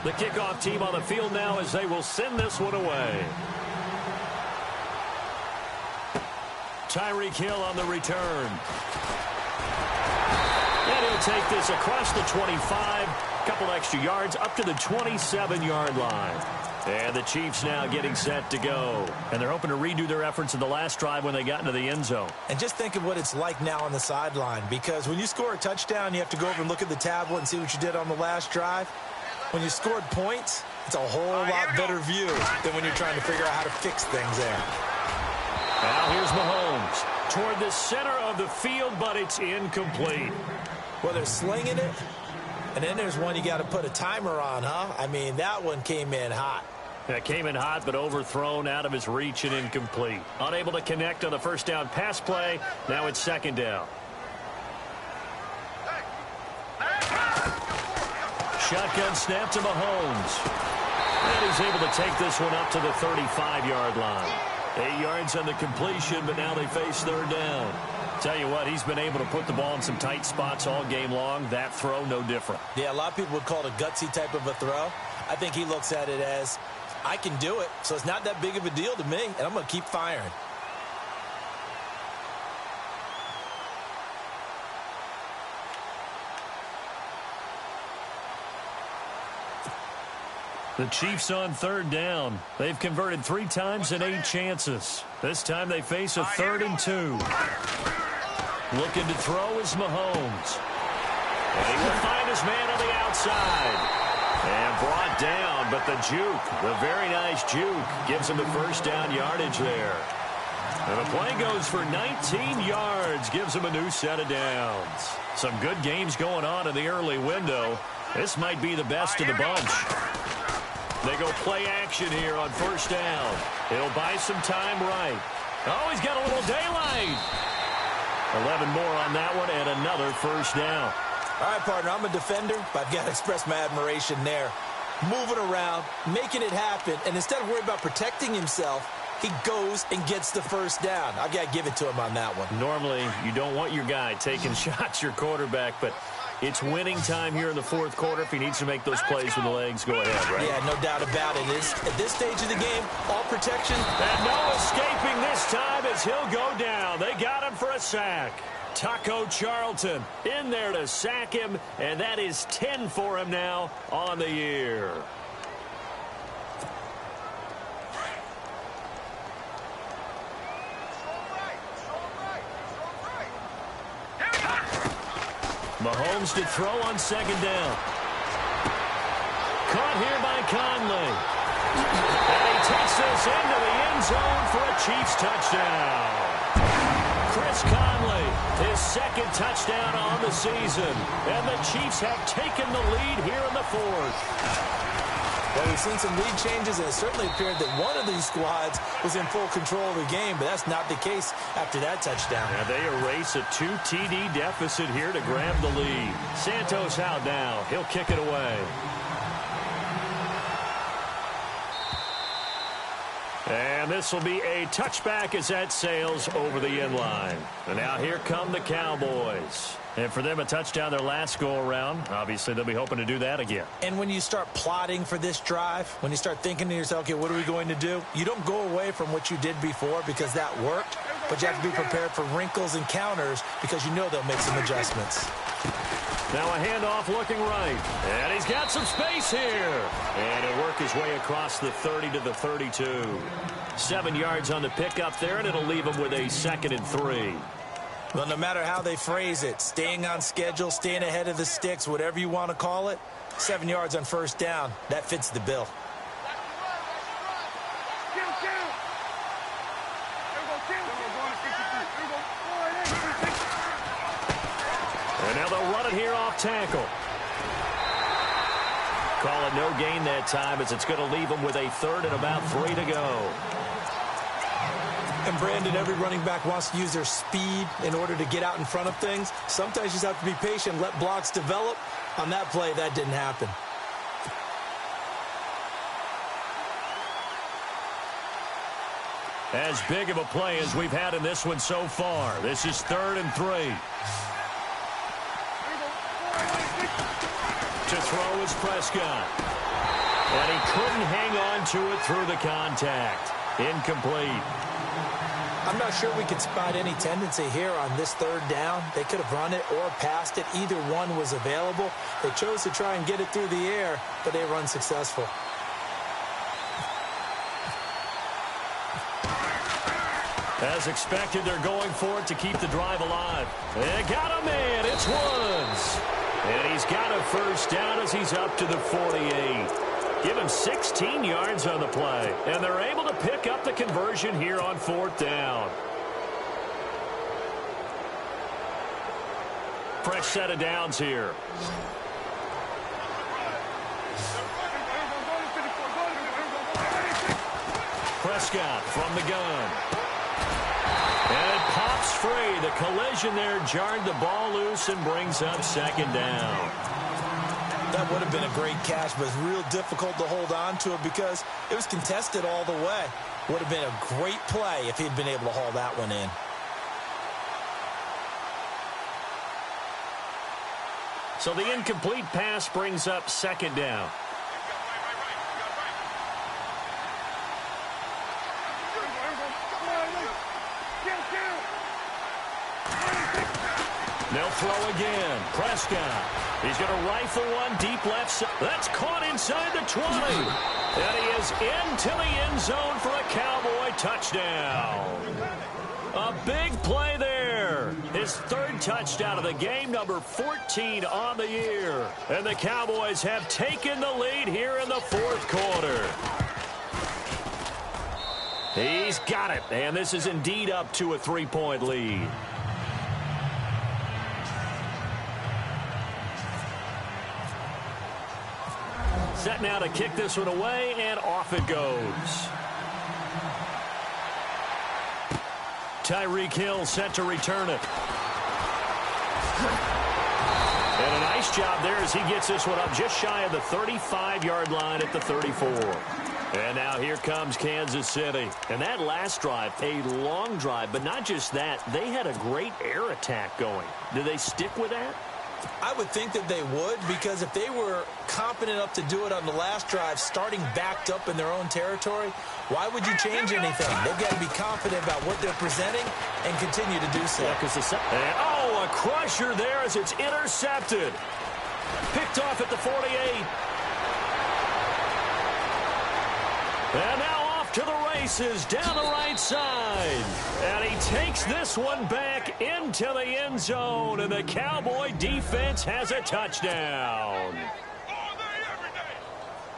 The kickoff team on the field now as they will send this one away. Tyreek Hill on the return. And he'll take this across the 25. Couple extra yards up to the 27-yard line. And the Chiefs now getting set to go. And they're hoping to redo their efforts in the last drive when they got into the end zone. And just think of what it's like now on the sideline. Because when you score a touchdown, you have to go over and look at the tablet and see what you did on the last drive. When you scored points, it's a whole lot better view than when you're trying to figure out how to fix things there. Now here's Mahomes toward the center of the field, but it's incomplete. Well, they're slinging it, and then there's one you got to put a timer on, huh? I mean, that one came in hot. That came in hot, but overthrown out of his reach and incomplete. Unable to connect on the first down pass play. Now it's second down. Shotgun snap to Mahomes. And he's able to take this one up to the 35-yard line. 8 yards on the completion, but now they face third down. Tell you what, he's been able to put the ball in some tight spots all game long. That throw, no different. Yeah, a lot of people would call it a gutsy type of a throw. I think he looks at it as, I can do it, so it's not that big of a deal to me, and I'm going to keep firing. The Chiefs on third down. They've converted 3 times in 8 chances. This time they face a 3rd and 2. Looking to throw is Mahomes. And he will find his man on the outside. And brought down, but the juke, the very nice juke, gives him the first down yardage there. And the play goes for 19 yards, gives him a new set of downs. Some good games going on in the early window. This might be the best of the bunch. They go play action here on first down. It'll buy some time right. Oh, he's got a little daylight. 11 more on that one and another first down. All right, partner, I'm a defender, but I've got to express my admiration there. Moving around, making it happen, and instead of worrying about protecting himself, he goes and gets the first down. I've got to give it to him on that one. Normally, you don't want your guy taking shots, your quarterback, but it's winning time here in the fourth quarter. If he needs to make those plays with the legs, go ahead, right? Yeah, no doubt about it. At this stage of the game, all protection. And no escaping this time as he'll go down. They got him for a sack. Taco Charlton in there to sack him, and that is 10 for him now on the year. Mahomes to throw on second down. Caught here by Conley. And he takes this into the end zone for a Chiefs touchdown. Chris Conley, his second touchdown on the season. And the Chiefs have taken the lead here in the fourth. Well, we've seen some lead changes, and it certainly appeared that one of these squads was in full control of the game, but that's not the case after that touchdown. Yeah, they erase a 2 TD deficit here to grab the lead. Santos out now. He'll kick it away. And this will be a touchback as that sails over the end line. And now here come the Cowboys. And for them, a touchdown their last go-around. Obviously, they'll be hoping to do that again. And when you start plotting for this drive, when you start thinking to yourself, okay, what are we going to do? You don't go away from what you did before because that worked, but you have to be prepared for wrinkles and counters because you know they'll make some adjustments. Now a handoff looking right. And he's got some space here. And he'll work his way across the 30 to the 32. 7 yards on the pickup there, and it'll leave him with a 2nd and 3. Well, no matter how they phrase it, staying on schedule, staying ahead of the sticks, whatever you want to call it, 7 yards on first down, that fits the bill. And now they'll run it here off tackle. Call it no gain that time as it's going to leave them with a 3rd and about 3 to go. And, Brandon, every running back wants to use their speed in order to get out in front of things. Sometimes you just have to be patient, let blocks develop. On that play, that didn't happen. As big of a play as we've had in this one so far. This is 3rd and 3. To throw is Prescott. And he couldn't hang on to it through the contact. Incomplete. I'm not sure we could spot any tendency here on this 3rd down. They could have run it or passed it. Either one was available. They chose to try and get it through the air, but they were unsuccessful. As expected, they're going for it to keep the drive alive. They got a man. It's Woods. And he's got a first down as he's up to the 48. Give him 16 yards on the play. And they're able to pick up the conversion here on 4th down. Fresh set of downs here. Prescott from the gun. And it pops free. The collision there jarred the ball loose and brings up 2nd down. That would have been a great catch, but it's real difficult to hold on to it because it was contested all the way. Would have been a great play if he'd been able to haul that one in. So the incomplete pass brings up 2nd down. They'll throw again. Prescott. He's going to rifle one deep left side. That's caught inside the 20. And he is into the end zone for a Cowboy touchdown. A big play there. His third touchdown of the game, number 14 on the year. And the Cowboys have taken the lead here in the fourth quarter. He's got it. And this is indeed up to a 3-point lead. Set now to kick this one away, and off it goes. Tyreek Hill set to return it. And a nice job there as he gets this one up just shy of the 35-yard line at the 34. And now here comes Kansas City. And that last drive, a long drive, but not just that. They had a great air attack going. Do they stick with that? I would think that they would, because if they were confident enough to do it on the last drive, starting backed up in their own territory, why would you change anything? They've got to be confident about what they're presenting and continue to do so. Yeah, a crusher there as it's intercepted. Picked off at the 48. And now off to the races down the right side. And he takes this one back into the end zone. And the Cowboy defense has a touchdown.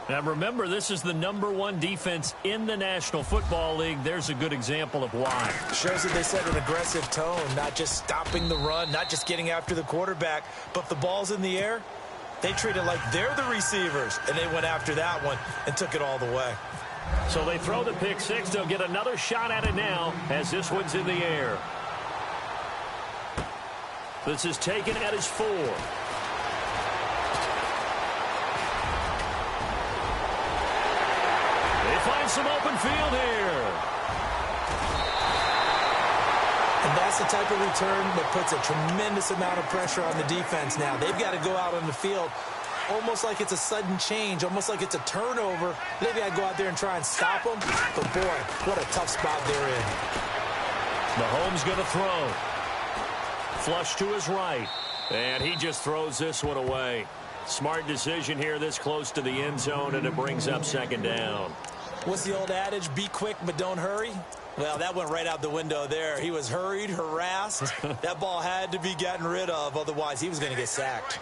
Now remember, this is the #1 defense in the National Football League. There's a good example of why. Shows that they set an aggressive tone, not just stopping the run, not just getting after the quarterback, but if the ball's in the air, they treat it like they're the receivers. And they went after that one and took it all the way. So they throw the pick six. They'll get another shot at it now as this one's in the air. This is taken at his 4. They find some open field here. And that's the type of return that puts a tremendous amount of pressure on the defense now. They've got to go out on the field almost like it's a sudden change, almost like it's a turnover. Maybe I go out there and try and stop them. But, boy, what a tough spot they're in. Mahomes going to throw. Flush to his right. And he just throws this one away. Smart decision here this close to the end zone, and it brings up second down. What's the old adage? Be quick, but don't hurry? Well, that went right out the window there. He was hurried, harassed. That ball had to be gotten rid of. Otherwise, he was going to get sacked.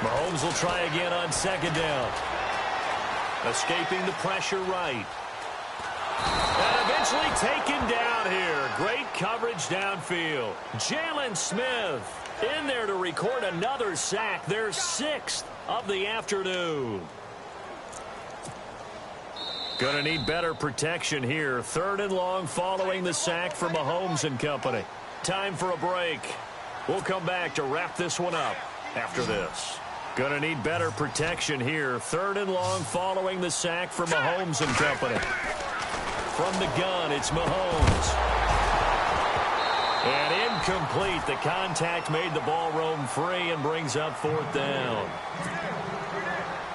Mahomes will try again on second down. Escaping the pressure right. And eventually taken down here. Great coverage downfield. Jalen Smith in there to record another sack. Their 6th of the afternoon. Going to need better protection here. 3rd and long following the sack from Mahomes and company. Time for a break. We'll come back to wrap this one up after this. Going to need better protection here. 3rd and long following the sack from Mahomes and company. From the gun, it's Mahomes. And incomplete. The contact made the ball roam free and brings up 4th down.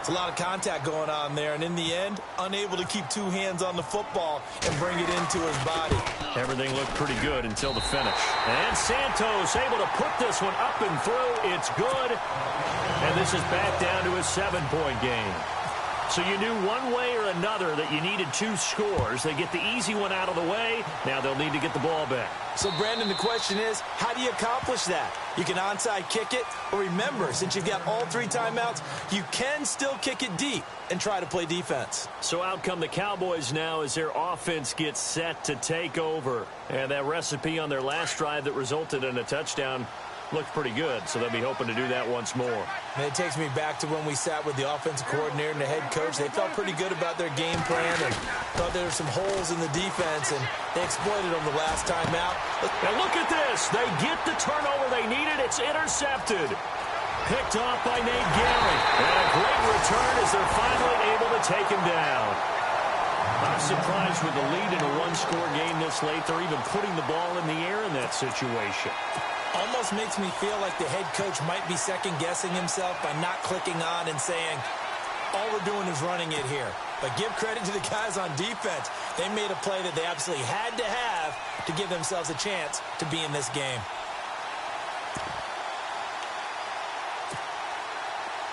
It's a lot of contact going on there, and in the end, unable to keep 2 hands on the football and bring it into his body. Everything looked pretty good until the finish. And Santos able to put this one up and through. It's good. And this is back down to a 7-point game. So you knew one way or another that you needed 2 scores. They get the easy one out of the way. Now they'll need to get the ball back. So, Brandon, the question is, how do you accomplish that? You can onside kick it, or remember, since you've got all 3 timeouts, you can still kick it deep and try to play defense. So out come the Cowboys now as their offense gets set to take over. And that recipe on their last drive that resulted in a touchdown looked pretty good, so they'll be hoping to do that once more. And it takes me back to when we sat with the offensive coordinator and the head coach. They felt pretty good about their game plan and thought there were some holes in the defense, and they exploited them the last time out. And look at this. They get the turnover they needed. It's intercepted. Picked off by Nate Gary. And a great return as they're finally able to take him down. I'm surprised with the lead in a 1-score game this late. They're even putting the ball in the air in that situation. Almost makes me feel like the head coach might be second-guessing himself by not clicking on and saying, all we're doing is running it here. But give credit to the guys on defense. They made a play that they absolutely had to have to give themselves a chance to be in this game.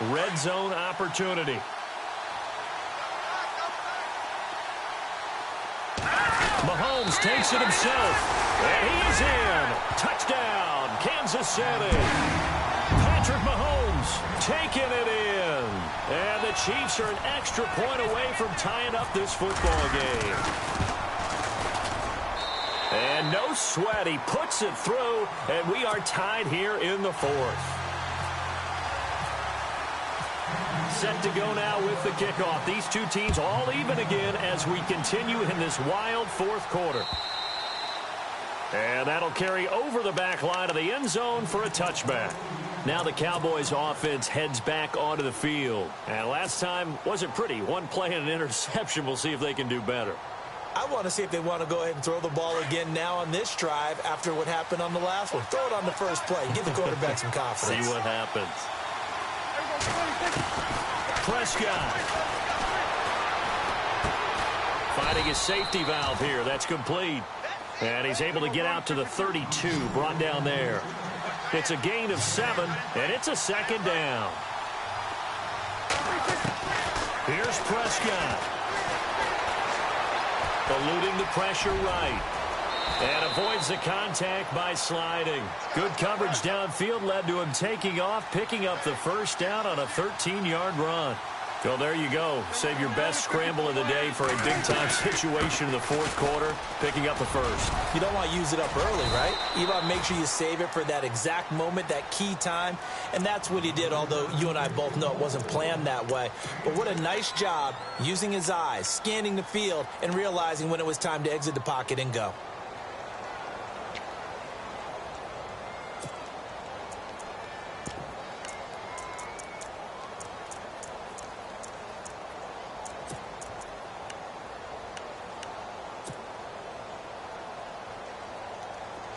Red zone opportunity. Mahomes takes it himself, and he is in. Touchdown, Kansas City. Patrick Mahomes taking it in. And the Chiefs are an extra point away from tying up this football game. And no sweat, he puts it through, and we are tied here in the fourth. Set to go now with the kickoff. These two teams all even again as we continue in this wild fourth quarter. And that'll carry over the back line of the end zone for a touchback. Now the Cowboys offense heads back onto the field. And last time wasn't pretty. One play and an interception. We'll see if they can do better. I want to see if they want to go ahead and throw the ball again now on this drive after what happened on the last one. Throw it on the first play. Give the quarterback some confidence. See what happens. Prescott finding his safety valve here. That's complete. And he's able to get out to the 32, brought down there. It's a gain of 7, and it's a second down. Here's Prescott. Eluding the pressure right. And avoids the contact by sliding. Good coverage downfield led to him taking off, picking up the first down on a 13-yard run. Well, there you go. Save your best scramble of the day for a big-time situation in the fourth quarter, picking up the first. You don't want to use it up early, right? You want to make sure you save it for that exact moment, that key time. And that's what he did, although you and I both know it wasn't planned that way. But what a nice job using his eyes, scanning the field, and realizing when it was time to exit the pocket and go.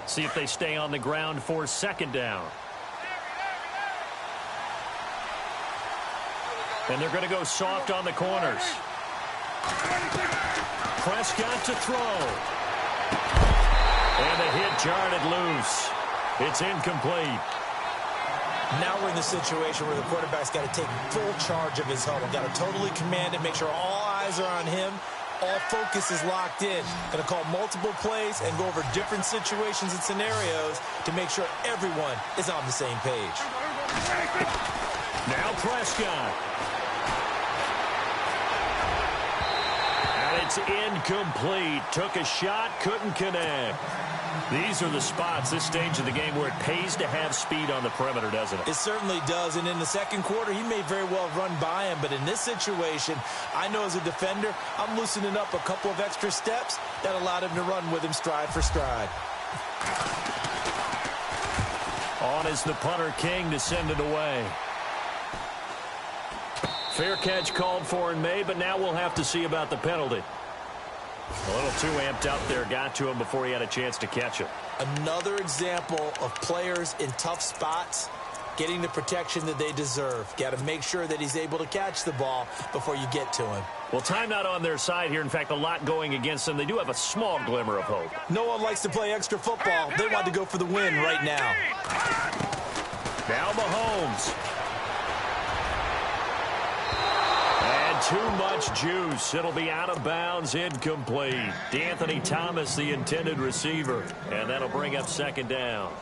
See if they stay on the ground for second down. And they're going to go soft on the corners. Prescott to throw. And the hit jarred it loose. It's incomplete. Now we're in the situation where the quarterback's got to take full charge of his huddle. Got to totally command it, make sure all eyes are on him. All focus is locked in. Going to call multiple plays and go over different situations and scenarios to make sure everyone is on the same page. Now Prescott. And it's incomplete. Took a shot, couldn't connect. These are the spots, this stage of the game, where it pays to have speed on the perimeter, doesn't it? It certainly does, and in the second quarter, he may very well run by him, but in this situation, I know as a defender, I'm loosening up a couple of extra steps that allowed him to run with him stride for stride. On is the punter King to send it away. Fair catch called for and made, but now we'll have to see about the penalty. A little too amped up there, got to him before he had a chance to catch it. Another example of players in tough spots getting the protection that they deserve. Got to make sure that he's able to catch the ball before you get to him. Well, time not on their side here. In fact, a lot going against them. They do have a small glimmer of hope. No one likes to play extra football. They want to go for the win right now. Now Mahomes. Too much juice. It'll be out of bounds, incomplete. D'Anthony Thomas, the intended receiver, and that'll bring up second down.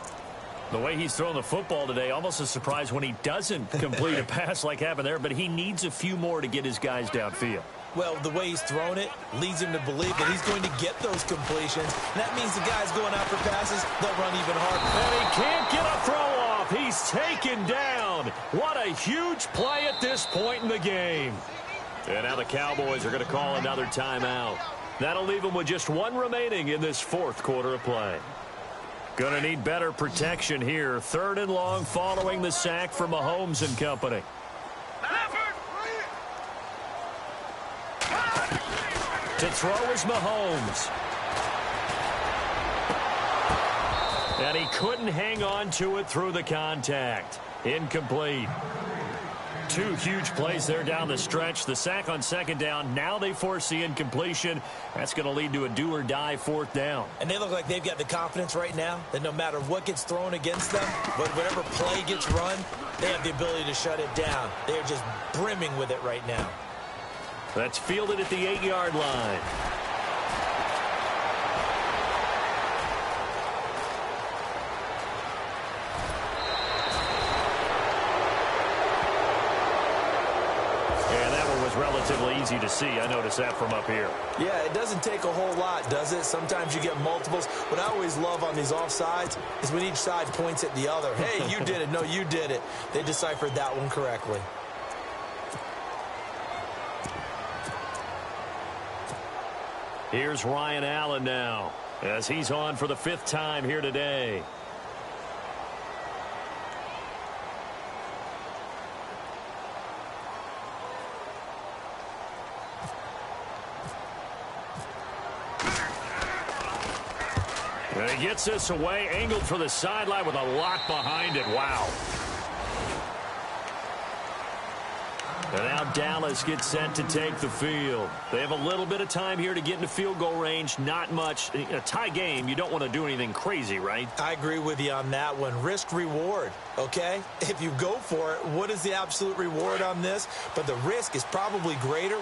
The way he's throwing the football today, almost a surprise when he doesn't complete a pass like happened there, but he needs a few more to get his guys downfield. Well, the way he's thrown it leads him to believe that he's going to get those completions. And that means the guys going out for passes, they'll run even harder. And he can't get a throw off. He's taken down. What a huge play at this point in the game. And now the Cowboys are going to call another timeout. That'll leave them with just one remaining in this fourth quarter of play. Going to need better protection here. Third and long following the sack from Mahomes and company. To throw is Mahomes. And he couldn't hang on to it through the contact. Incomplete. Two huge plays there down the stretch. The sack on second down. Now they force the incompletion. That's going to lead to a do-or-die fourth down. And they look like they've got the confidence right now that no matter what gets thrown against them, whatever play gets run, they have the ability to shut it down. They're just brimming with it right now. That's fielded at the 8-yard line. Relatively easy to see. I noticed that from up here. Yeah, it doesn't take a whole lot, does it? Sometimes you get multiples. What I always love on these offsides is when each side points at the other. Hey, you did it. No, you did it. They deciphered that one correctly. Here's Ryan Allen now as he's on for the 5th time here today. And he gets this away, angled for the sideline with a lot behind it. Wow. And now Dallas gets set to take the field. They have a little bit of time here to get into field goal range. Not much. In a tie game, you don't want to do anything crazy, right? I agree with you on that one. Risk reward, okay? If you go for it, what is the absolute reward on this? But the risk is probably greater.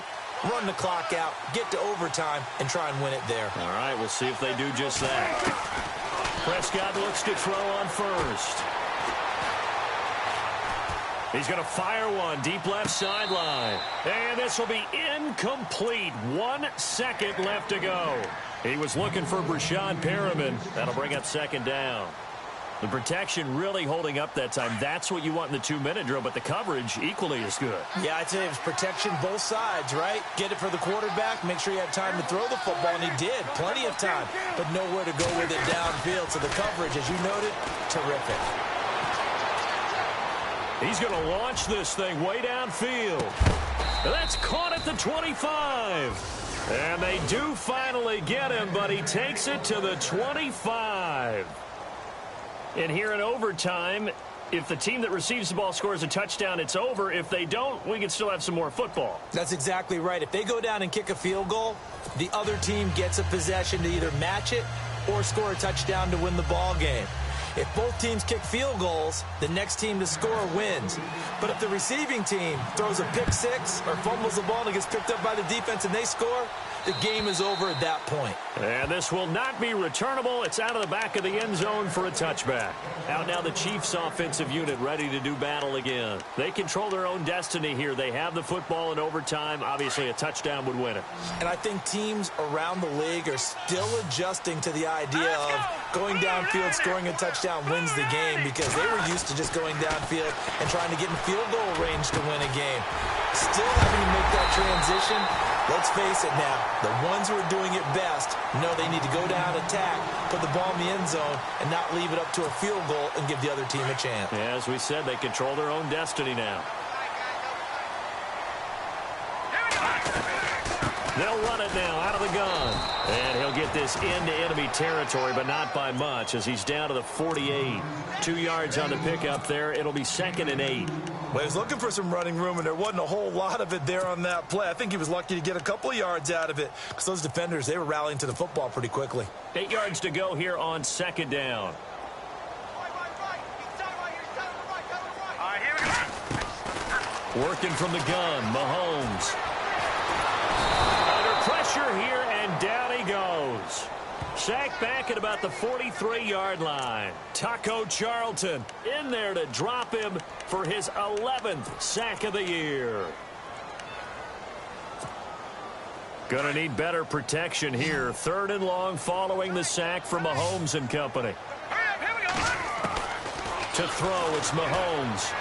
Run the clock out, get to overtime, and try and win it there. All right, we'll see if they do just that. Prescott looks to throw on first. He's going to fire one deep left sideline. And this will be incomplete. 1 second left to go. He was looking for Brashad Perriman. That'll bring up second down. The protection really holding up that time. That's what you want in the 2-minute drill, but the coverage equally is good. Yeah, I'd say it was protection both sides, right? Get it for the quarterback, make sure you have time to throw the football, and he did. Plenty of time, but nowhere to go with it downfield. So the coverage, as you noted, terrific. He's going to launch this thing way downfield. That's caught at the 25. And they do finally get him, but he takes it to the 25. And here in overtime, if the team that receives the ball scores a touchdown, it's over. If they don't, we can still have some more football. That's exactly right. If they go down and kick a field goal, the other team gets a possession to either match it or score a touchdown to win the ball game. If both teams kick field goals, the next team to score wins. But if the receiving team throws a pick six or fumbles the ball and it gets picked up by the defense and they score, the game is over at that point. And this will not be returnable. It's out of the back of the end zone for a touchback. Out now the Chiefs offensive unit ready to do battle again. They control their own destiny here. They have the football in overtime. Obviously a touchdown would win it. And I think teams around the league are still adjusting to the idea of going downfield, scoring a touchdown wins the game, because they were used to just going downfield and trying to get in field goal range to win a game. Still having to make that transition. Let's face it now, the ones who are doing it best know they need to go down, attack, put the ball in the end zone, and not leave it up to a field goal and give the other team a chance. Yeah, as we said, they control their own destiny now. They'll run it now out of the gun. And he'll get this into enemy territory, but not by much, as he's down to the 48. 2 yards on the pickup there. It'll be 2nd and 8. Well, he was looking for some running room, and there wasn't a whole lot of it there on that play. I think he was lucky to get a couple of yards out of it, because those defenders, they were rallying to the football pretty quickly. 8 yards to go here on 2nd down. Working from the gun, Mahomes. Under pressure here, and down he goes. Sacked back at about the 43-yard line. Taco Charlton in there to drop him for his 11th sack of the year. Going to need better protection here. 3rd and long following the sack from Mahomes and company. To throw, it's Mahomes.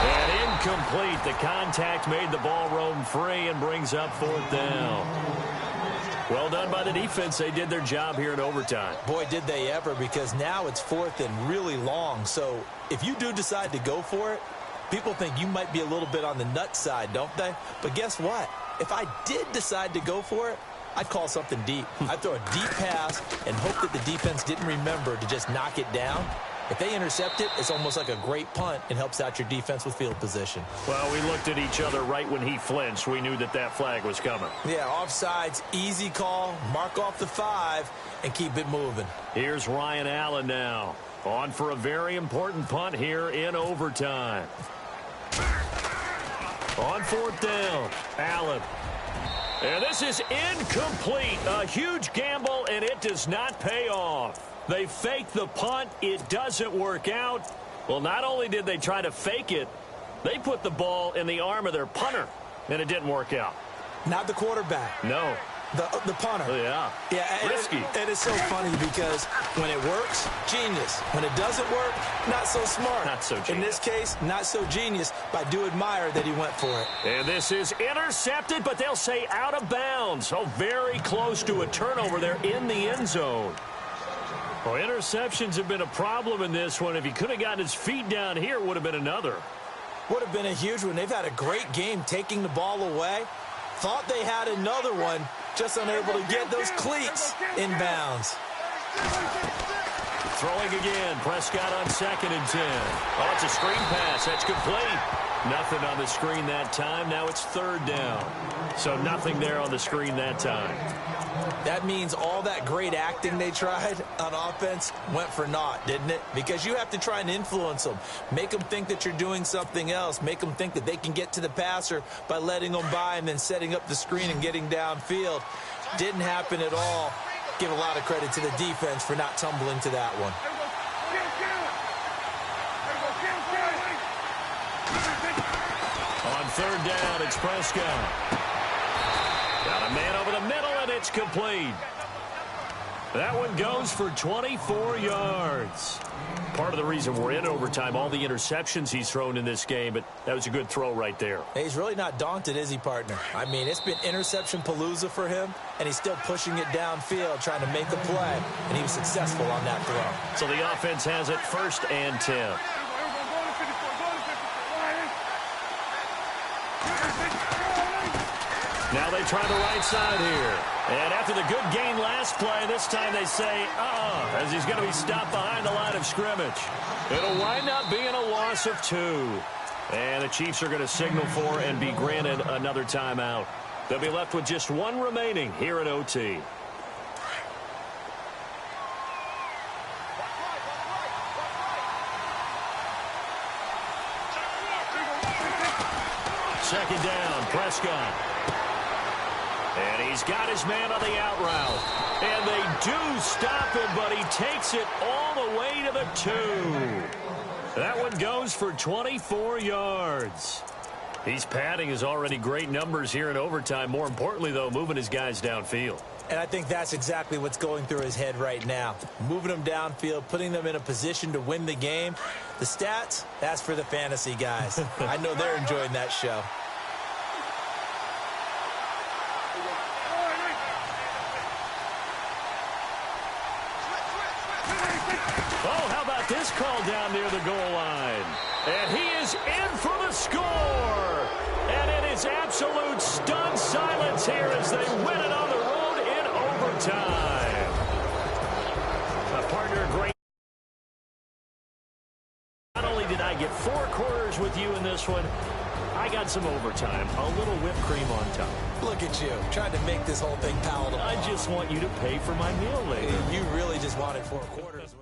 And incomplete. The contact made the ball roam free and brings up 4th down. Well done by the defense. They did their job here in overtime. Boy, did they ever, because now it's 4th and really long. So if you do decide to go for it, people think you might be a little bit on the nut side, don't they? But guess what? If I did decide to go for it, I'd call something deep. I'd throw a deep pass and hope that the defense didn't remember to just knock it down. If they intercept it, it's almost like a great punt and helps out your defense with field position. Well, we looked at each other right when he flinched. We knew that that flag was coming. Yeah, offsides, easy call, mark off the 5, and keep it moving. Here's Ryan Allen now. On for a very important punt here in overtime. On 4th down, Allen. And this is incomplete. A huge gamble, and it does not pay off. They fake the punt. It doesn't work out. Well, not only did they try to fake it, they put the ball in the arm of their punter, and it didn't work out. Not the quarterback. No. The punter. Yeah. Yeah. Risky. It is so funny because when it works, genius. When it doesn't work, not so smart. Not so genius. In this case, not so genius, but I do admire that he went for it. And this is intercepted, but they'll say out of bounds. Oh, very close to a turnover there in the end zone. Well, interceptions have been a problem in this one. If he could have gotten his feet down here, it would have been another. Would have been a huge one. They've had a great game taking the ball away. Thought they had another one. Just unable to get those cleats in bounds. Throwing again. Prescott on 2nd and 10. Oh, it's a screen pass. That's complete. Nothing on the screen that time. Now it's 3rd down. So nothing there on the screen that time. That means all that great acting they tried on offense went for naught, didn't it? Because you have to try and influence them. Make them think that you're doing something else. Make them think that they can get to the passer by letting them by and then setting up the screen and getting downfield. Didn't happen at all. Give a lot of credit to the defense for not tumbling to that one. On 3rd down, it's Prescott. Got a man over the middle, and it's complete. That one goes for 24 yards. Part of the reason we're in overtime, all the interceptions he's thrown in this game, but that was a good throw right there. Hey, he's really not daunted, is he, partner? I mean, it's been interception palooza for him, and he's still pushing it downfield, trying to make a play, and he was successful on that throw. So the offense has it 1st and 10. Now they try the right side here. And after the good gain last play, this time they say, as he's going to be stopped behind the line of scrimmage. It'll wind up being a loss of 2. And the Chiefs are going to signal for and be granted another timeout. They'll be left with just 1 remaining here at OT. Second down, Prescott. And he's got his man on the out route. And they do stop him, but he takes it all the way to the 2. That one goes for 24 yards. He's padding his already great numbers here in overtime. More importantly, though, moving his guys downfield. And I think that's exactly what's going through his head right now. Moving them downfield, putting them in a position to win the game. The stats, that's for the fantasy guys. I know they're enjoying that show. Oh, how about this call down near the goal line? And he is in for the score. And it is absolute stunned silence here as they win it on the road in overtime. A partner, great. Not only did I get 4 quarters with you in this one, I got some overtime, a little whipped cream on top. Look at you, trying to make this whole thing palatable. I just want you to pay for my meal later. You really just wanted 4 quarters.